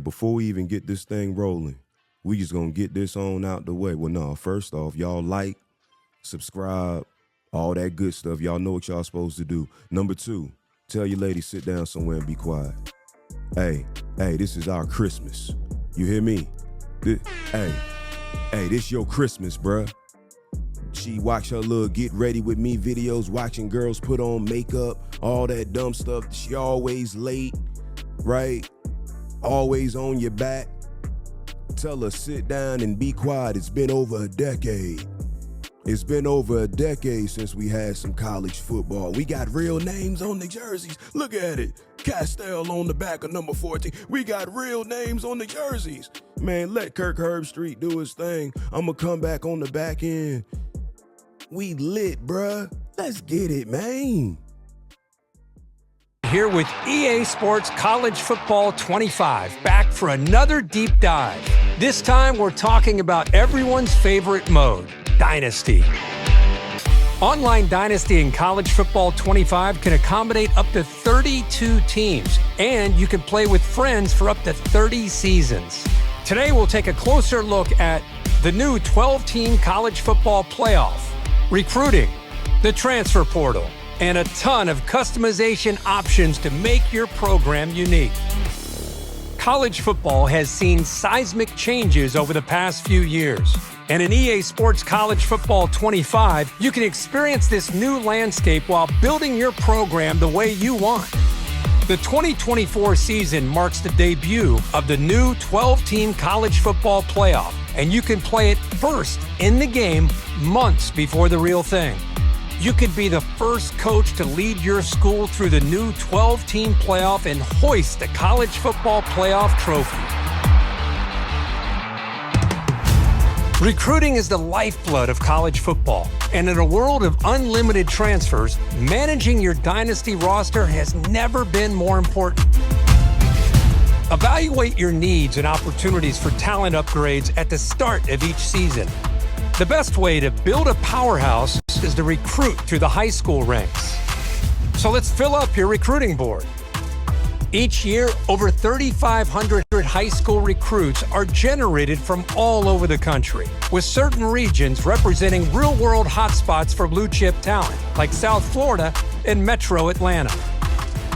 before we even get this thing rolling, we just gonna get this on out the way. Well, no, first off, y'all like, subscribe, all that good stuff. Y'all know what y'all supposed to do. Number 2, tell your lady sit down somewhere and be quiet. Hey, this is our Christmas. You hear me? This your Christmas, bruh. She watch her little get ready with me videos, watching girls put on makeup, all that dumb stuff. She always late, right? Always on your back. Tell her sit down and be quiet. It's been over a decade. It's been over a decade since we had some college football. We got real names on the jerseys. Look at it. Castell on the back of number 14. We got real names on the jerseys. Man, let Kirk Herbstreit do his thing. I'm going to come back on the back end. We lit, bruh. Let's get it, man. Here with EA Sports College Football 25, back for another deep dive. This time we're talking about everyone's favorite mode, Dynasty. Online Dynasty in College Football 25 can accommodate up to 32 teams, and you can play with friends for up to 30 seasons. Today we'll take a closer look at the new 12-team college football playoff, recruiting, the transfer portal, and a ton of customization options to make your program unique. College football has seen seismic changes over the past few years. And in EA Sports College Football 25, you can experience this new landscape while building your program the way you want. The 2024 season marks the debut of the new 12-team college football playoff, and you can play it first in the game months before the real thing. You could be the first coach to lead your school through the new 12-team playoff and hoist the college football playoff trophy. Recruiting is the lifeblood of college football, and in a world of unlimited transfers, managing your dynasty roster has never been more important. Evaluate your needs and opportunities for talent upgrades at the start of each season. The best way to build a powerhouse is to recruit through the high school ranks. So let's fill up your recruiting board. Each year, over 3,500 high school recruits are generated from all over the country, with certain regions representing real-world hotspots for blue-chip talent, like South Florida and Metro Atlanta.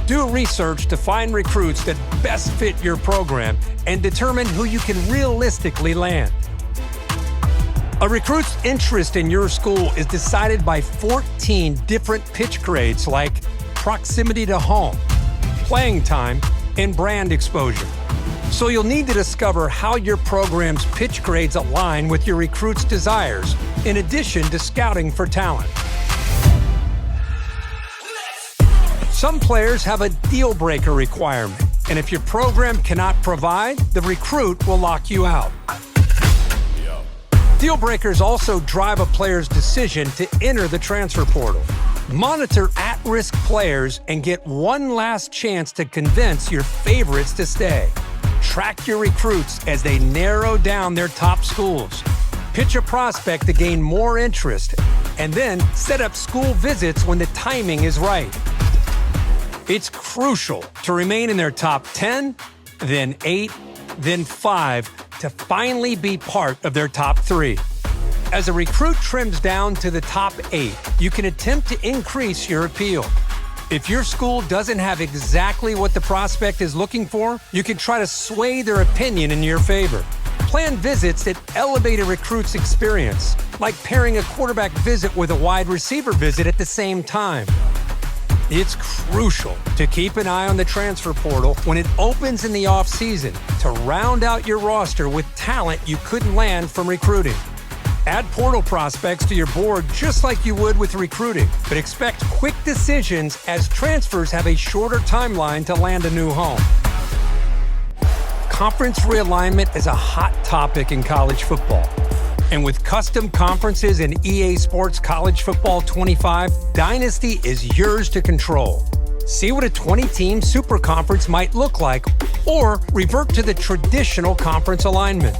Do research to find recruits that best fit your program and determine who you can realistically land. A recruit's interest in your school is decided by 14 different pitch grades like proximity to home, playing time, and brand exposure. So you'll need to discover how your program's pitch grades align with your recruit's desires, in addition to scouting for talent. Some players have a deal-breaker requirement, and if your program cannot provide, the recruit will lock you out. Deal breakers also drive a player's decision to enter the transfer portal. Monitor at-risk players and get one last chance to convince your favorites to stay. Track your recruits as they narrow down their top schools. Pitch a prospect to gain more interest, and then set up school visits when the timing is right. It's crucial to remain in their top 10, then 8, then 5, to finally be part of their top 3. As a recruit trims down to the top 8, you can attempt to increase your appeal. If your school doesn't have exactly what the prospect is looking for, you can try to sway their opinion in your favor. Plan visits that elevate a recruit's experience, like pairing a quarterback visit with a wide receiver visit at the same time. It's crucial to keep an eye on the transfer portal when it opens in the offseason to round out your roster with talent you couldn't land from recruiting. Add portal prospects to your board just like you would with recruiting, but expect quick decisions as transfers have a shorter timeline to land a new home. Conference realignment is a hot topic in college football. And with custom conferences in EA Sports College Football 25, Dynasty is yours to control. See what a 20-team super conference might look like, or revert to the traditional conference alignment.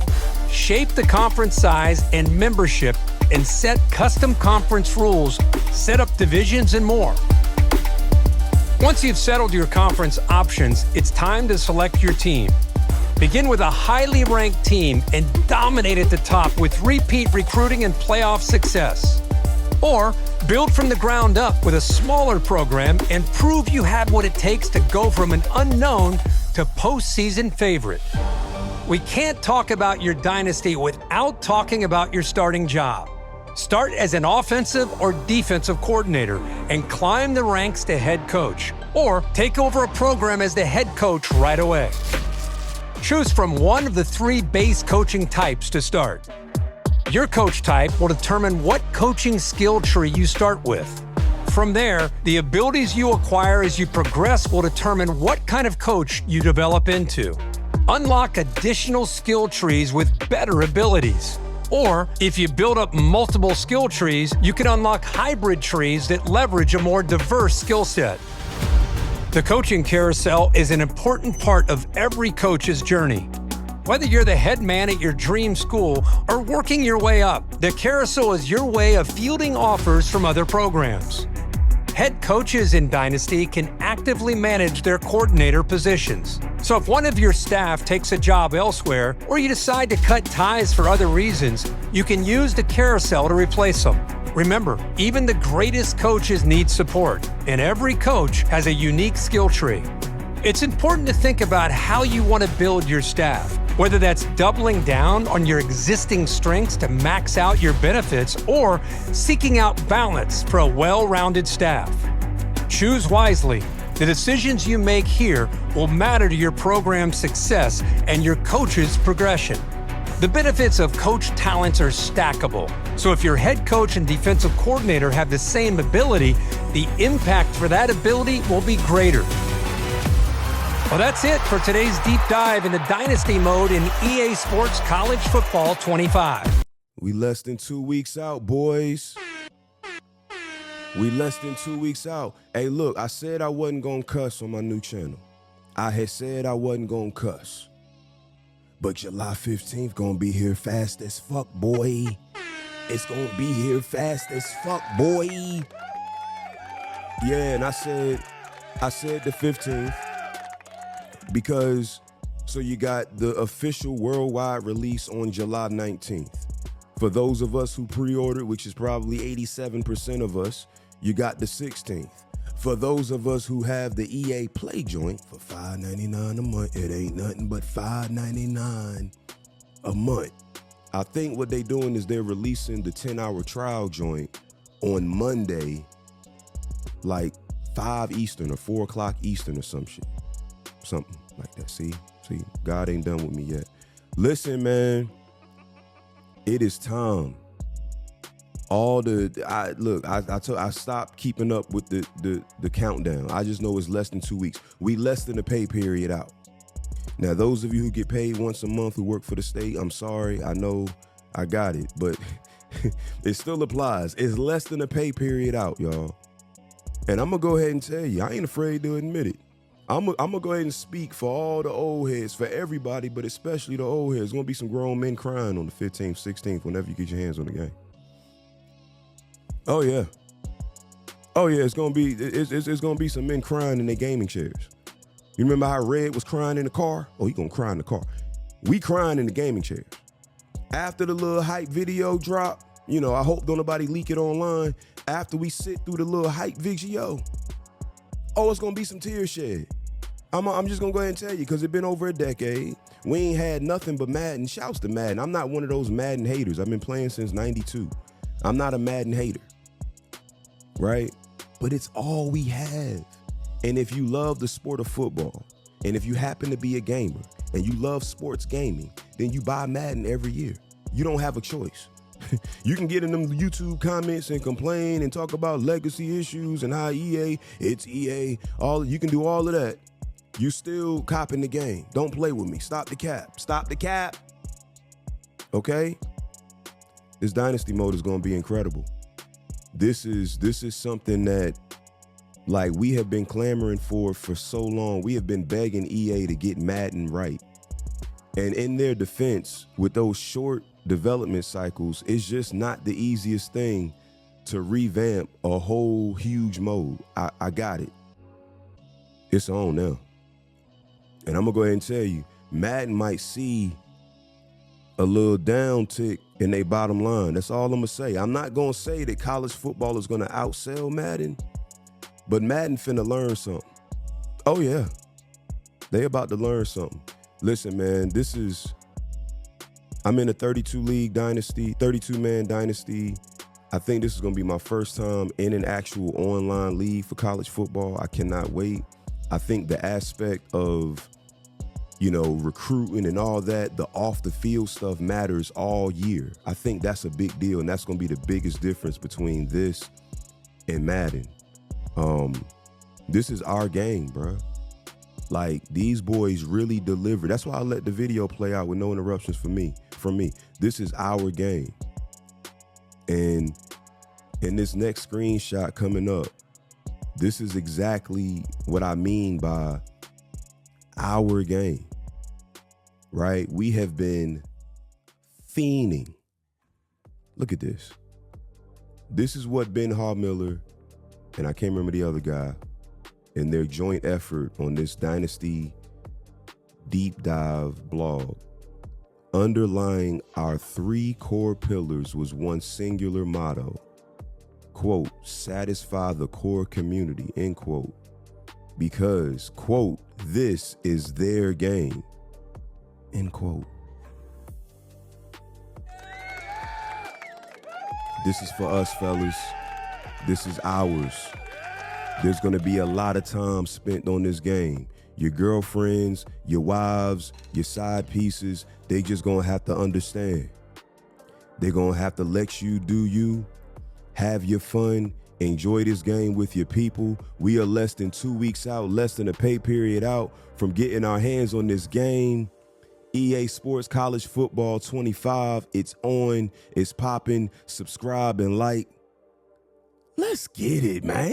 Shape the conference size and membership and set custom conference rules, set up divisions, and more. Once you've settled your conference options, it's time to select your team. Begin with a highly ranked team and dominate at the top with repeat recruiting and playoff success. Or build from the ground up with a smaller program and prove you have what it takes to go from an unknown to postseason favorite. We can't talk about your dynasty without talking about your starting job. Start as an offensive or defensive coordinator and climb the ranks to head coach, or take over a program as the head coach right away. Choose from one of the 3 base coaching types to start. Your coach type will determine what coaching skill tree you start with. From there, the abilities you acquire as you progress will determine what kind of coach you develop into. Unlock additional skill trees with better abilities. Or, if you build up multiple skill trees, you can unlock hybrid trees that leverage a more diverse skill set. The coaching carousel is an important part of every coach's journey. Whether you're the head man at your dream school or working your way up, the carousel is your way of fielding offers from other programs. Head coaches in Dynasty can actively manage their coordinator positions. So if one of your staff takes a job elsewhere, or you decide to cut ties for other reasons, you can use the carousel to replace them. Remember, even the greatest coaches need support, and every coach has a unique skill tree. It's important to think about how you want to build your staff, whether that's doubling down on your existing strengths to max out your benefits or seeking out balance for a well-rounded staff. Choose wisely. The decisions you make here will matter to your program's success and your coach's progression. The benefits of coach talents are stackable, so if your head coach and defensive coordinator have the same ability, the impact for that ability will be greater. Well, that's it for today's deep dive into Dynasty mode in EA Sports College Football 25. We less than 2 weeks out, boys. We less than 2 weeks out. Hey, look, I said I wasn't going to cuss on my new channel. I had said I wasn't going to cuss. But July 15th going to be here fast as fuck, boy. It's going to be here fast as fuck, boy. Yeah, and I said the 15th because so you got the official worldwide release on July 19th. For those of us who pre-ordered, which is probably 87% of us, you got the 16th. For those of us who have the EA Play joint for $5.99 a month, it ain't nothing but $5.99 a month. I think what they doing is they're releasing the 10-hour trial joint on Monday, like 5 Eastern or 4 o'clock Eastern or some shit. Something like that. See, God ain't done with me yet. Listen, man, it is time. I stopped keeping up with the countdown. I just know it's less than 2 weeks. We less than the pay period out. Now, those of you who get paid once a month who work for the state, I'm sorry. I know I got it, but it still applies. It's less than the pay period out, y'all. And I'm going to go ahead and tell you, I ain't afraid to admit it. I'm going to go ahead and speak for all the old heads, for everybody, but especially the old heads. There's going to be some grown men crying on the 15th, 16th, whenever you get your hands on the game. Oh yeah, it's gonna be some men crying in their gaming chairs. You remember how Red was crying in the car? Oh, he gonna cry in the car. We crying in the gaming chairs. After the little hype video drop, I hope don't nobody leak it online. After we sit through the little hype video, it's gonna be some tears shed. I'm just gonna go ahead and tell you, because it's been over a decade. We ain't had nothing but Madden. Shouts to Madden. I'm not one of those Madden haters. I've been playing since '92. I'm not a Madden hater. Right? But it's all we have. And if you love the sport of football, and if you happen to be a gamer, and you love sports gaming, then you buy Madden every year. You don't have a choice. You can get in them YouTube comments and complain and talk about legacy issues and how it's EA, you can do all of that. You still copping the game. Don't play with me. Stop the cap. Okay? This Dynasty mode is going to be incredible. This is something that, like, we have been clamoring for so long. We have been begging EA to get Madden right. And in their defense, with those short development cycles, it's just not the easiest thing to revamp a whole huge mode. I got it. It's on now. And I'm going to go ahead and tell you, Madden might see a little downtick in their bottom line. That's all I'm gonna say. I'm not gonna say that college football is gonna outsell Madden, but Madden finna learn something. Oh yeah, they about to learn something. Listen, man, I'm in a 32-league dynasty, 32-man dynasty. I think this is gonna be my first time in an actual online league for college football. I cannot wait. I think the aspect of, recruiting and all that, the off the field stuff matters all year. I think that's a big deal, and that's gonna be the biggest difference between this and Madden. This is our game, bruh. Like, these boys really deliver. That's why I let the video play out with no interruptions from me. This is our game. And in this next screenshot coming up, this is exactly what I mean by our game, right? We have been fiending. Look at this. This is what Ben Hallmiller, and I can't remember the other guy, in their joint effort on this Dynasty deep dive blog. Underlying our 3 core pillars was one singular motto, quote, satisfy the core community, end quote, because, quote, this is their game, end quote. This is for us, fellas. This is ours. There's gonna be a lot of time spent on this game. Your girlfriends, your wives, your side pieces, they just gonna have to understand. They're gonna have to let you do you, have your fun, enjoy this game with your people. We are less than 2 weeks out, less than a pay period out from getting our hands on this game. EA Sports College Football 25, it's on, it's popping. Subscribe and like. Let's get it, man.